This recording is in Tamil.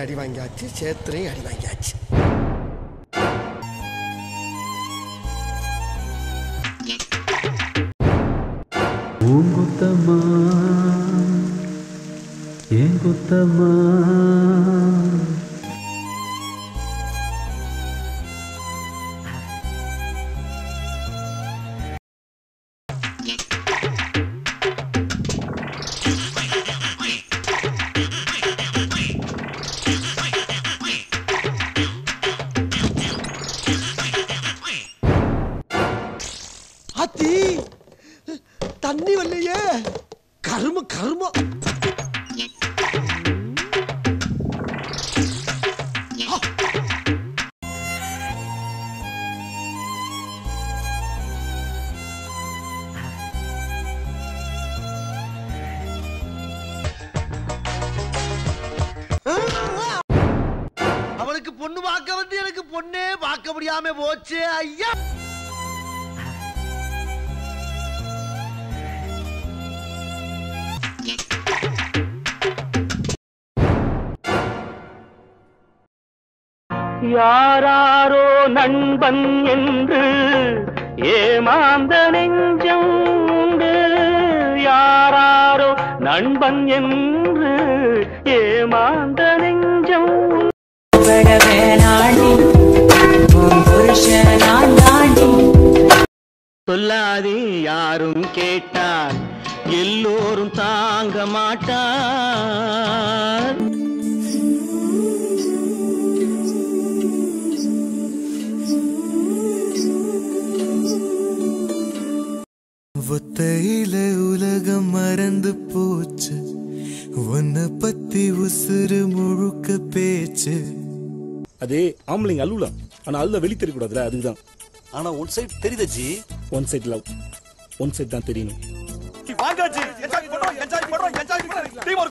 சேகரையும் அடி வாங்கியாச்சு, சேத்திரையும் அடி வாங்கியாச்சு. பூங்குத்தம்மா ஏன் குத்தம்மா அத்தி தண்ணி வரலையே, கரும கரும. அவனுக்கு பொண்ணு பார்க்க வந்து எனக்கு பொண்ணே பார்க்க முடியாம போச்சு ஐயா. யாராரோ நண்பன் என்று ஏமாந்த நெஞ்சம் உண்டு, யாராரோ நண்பன் என்று ஏமாந்த நெஞ்சம். சொல்லாதே யாரும் கேட்டார், எல்லோரும் தாங்க மாட்டார். ஒத்தையில உலகம் மறந்து போச்சு, உன்னை பத்தி உசுறு முழுக்க பேச்சு. அதே ஆம்பளைங்க அழுவலாம், ஆனா அழுத வெளி தெரியக்கூடாதுல, அதுதான். ஆனா ஒன் சைட் தெரியுது G, one side love, one side தான் தெரியணும்.